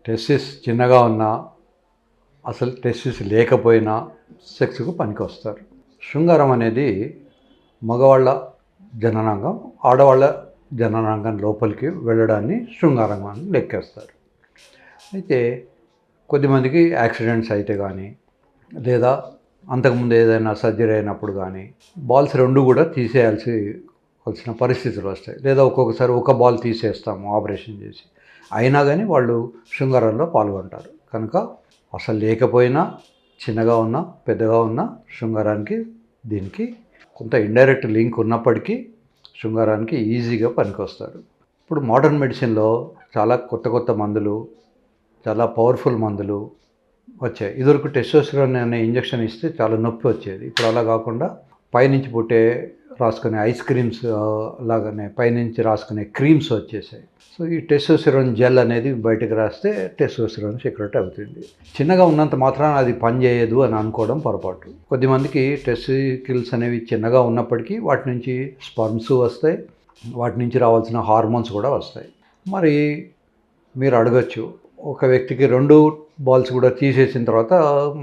Testis చిన్నగా ఉన్నా, అసలు టెస్టిస్ లేకపోయినా సెక్స్కు పనికొస్తారు. శృంగారం అనేది మగవాళ్ళ జననాంగం, ఆడవాళ్ళ జననాంగం లోపలికి వెళ్ళడాన్ని శృంగారం అని లెక్కేస్తారు. అయితే కొద్దిమందికి యాక్సిడెంట్స్ అయితే కానీ, లేదా అంతకుముందు ఏదైనా సర్జరీ అయినప్పుడు కానీ బాల్స్ రెండు కూడా తీసేయాల్సిన పరిస్థితులు వస్తాయి. లేదా ఒక్కొక్కసారి ఒక బాల్ తీసేస్తాము ఆపరేషన్ చేసి, అయినా కానీ వాళ్ళు శృంగారంలో పాల్గొంటారు. కనుక అసలు లేకపోయినా, చిన్నగా ఉన్నా, పెద్దగా ఉన్నా శృంగారానికి దీనికి కొంత ఇండైరెక్ట్ లింక్ ఉన్నప్పటికీ శృంగారానికి ఈజీగా పనికొస్తారు. ఇప్పుడు మోడర్న్ మెడిసిన్లో చాలా కొత్త మందులు, చాలా పవర్ఫుల్ మందులు వచ్చాయి. ఇదివరకు టెస్టోస్టెరాన్ అనే ఇంజెక్షన్ ఇస్తే చాలా నొప్పి వచ్చేది. ఇప్పుడు అలా కాకుండా పైనుంచి రాసుకునే ఐస్ క్రీమ్స్ లాగానే పైనుంచి రాసుకునే క్రీమ్స్ వచ్చేసాయి. సో ఈ టెస్టోస్టెరాన్ జెల్ అనేది బయటకు రాస్తే టెస్టోస్టెరాన్ సెక్రెట్ అవుతుంది. చిన్నగా ఉన్నంత మాత్రాన అది పనిచేయదు అని అనుకోవడం పొరపాటు. కొద్దిమందికి టెస్టికల్స్ అనేవి చిన్నగా ఉన్నప్పటికీ వాటి నుంచి స్పర్మ్స్ వస్తాయి, వాటి నుంచి రావాల్సిన హార్మోన్స్ కూడా వస్తాయి. మరి మీరు అడగచ్చు, ఒక వ్యక్తికి 2 బాల్స్ కూడా తీసేసిన తర్వాత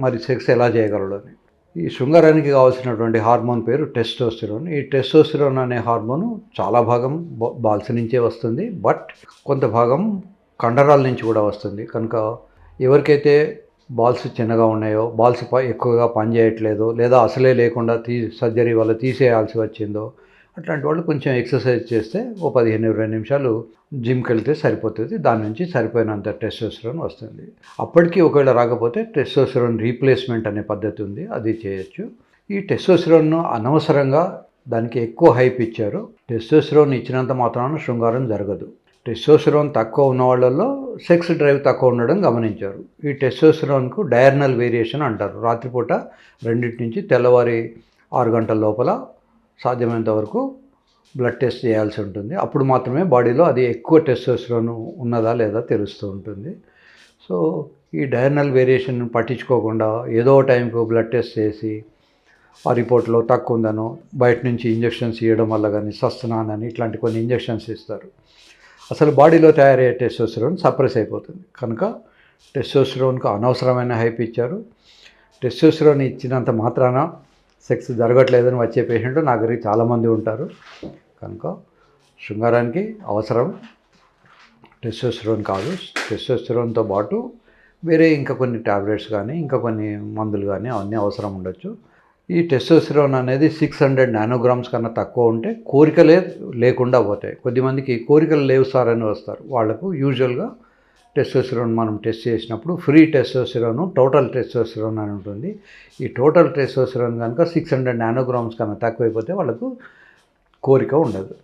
మరి సెక్స్ ఎలా చేయగలడు అని. ఈ శృంగారానికి కావాల్సినటువంటి హార్మోన్ పేరు టెస్టోస్టెరాన్. ఈ టెస్టోస్టెరాన్ అనే హార్మోను చాలా భాగం బాల్స్ నుంచే వస్తుంది, బట్ కొంత భాగం కండరాల నుంచి కూడా వస్తుంది. కనుక ఎవరికైతే బాల్స్ చిన్నగా ఉన్నాయో, బాల్స్ ఎక్కువగా పనిచేయట్లేదో, లేదా అసలే లేకుండా సర్జరీ వల్ల తీసేయాల్సి వచ్చిందో, అట్లాంటి వాళ్ళు కొంచెం ఎక్సర్సైజ్ చేస్తే ఓ 15-20 నిమిషాలు జిమ్కి వెళ్తే సరిపోతుంది. దాని నుంచి సరిపోయినంత టెస్టోస్టెరాన్ వస్తుంది. అప్పటికీ ఒకవేళ రాకపోతే టెస్టోస్టెరాన్ రీప్లేస్మెంట్ అనే పద్ధతి ఉంది, అది చేయొచ్చు. ఈ టెస్టోస్టెరాన్ను అనవసరంగా దానికి ఎక్కువ హైప్ ఇచ్చారు. టెస్టోస్టెరాన్ ఇచ్చినంత మాత్రాన శృంగారం జరగదు. టెస్టోస్టెరాన్ తక్కువ ఉన్న వాళ్ళల్లో సెక్స్ డ్రైవ్ తక్కువ ఉండడం గమనించారు. ఈ టెస్టోస్టెరాన్కు డయర్నల్ వేరియేషన్ అంటారు. రాత్రిపూట 2 నుంచి తెల్లవారి 6 గంటల లోపల సాధ్యమైనంత వరకు బ్లడ్ టెస్ట్ చేయాల్సి ఉంటుంది. అప్పుడు మాత్రమే బాడీలో అది ఎక్కువ టెస్టోస్టెరాన్ ఉన్నదా లేదా తెలుస్తూ ఉంటుంది. సో ఈ డయర్నల్ వేరియేషన్ పట్టించుకోకుండా ఏదో టైంకు బ్లడ్ టెస్ట్ చేసి ఆ రిపోర్ట్లో తక్కువ ఉందనో, బయట నుంచి ఇంజెక్షన్స్ ఇవ్వడం వల్ల కానీ సస్తనాన్ అని ఇట్లాంటి కొన్ని ఇంజెక్షన్స్ ఇస్తారు. అసలు బాడీలో తయారయ్యే టెస్టోస్టెరాన్ సప్రెస్ అయిపోతుంది. కనుక టెస్టోస్టెరాన్కు అనవసరమైన హైప్ ఇచ్చారు. టెస్టోస్టెరాన్ ఇచ్చినంత మాత్రాన సెక్స్ జరగట్లేదని వచ్చే పేషెంట్ నా దగ్గరికి చాలామంది ఉంటారు. కనుక శృంగారానికి అవసరం టెస్టోస్టెరాన్ కాదు, టెస్టోస్టెరాన్తో పాటు వేరే ఇంకా కొన్ని టాబ్లెట్స్ కానీ, ఇంకా కొన్ని మందులు కానీ అవన్నీ అవసరం ఉండొచ్చు. ఈ టెస్టోస్టెరాన్ అనేది 600 నానోగ్రామ్స్ కన్నా తక్కువ ఉంటే కోరికలే లేకుండా పోతాయి. కొద్దిమందికి కోరికలు లేవు సార్ అని వస్తారు. వాళ్లకు యూజువల్గా టెస్టోస్టెరాన్ మనం టెస్ట్ చేసినప్పుడు ఫ్రీ టెస్టోస్టెరాన్, టోటల్ టెస్టోస్టెరాన్ అని ఉంటుంది. ఈ టోటల్ టెస్టోస్టెరాన్ కనుక 600 నానోగ్రామ్స్ కన్నా తక్కువైపోతే వాళ్ళకు కోరిక ఉండదు.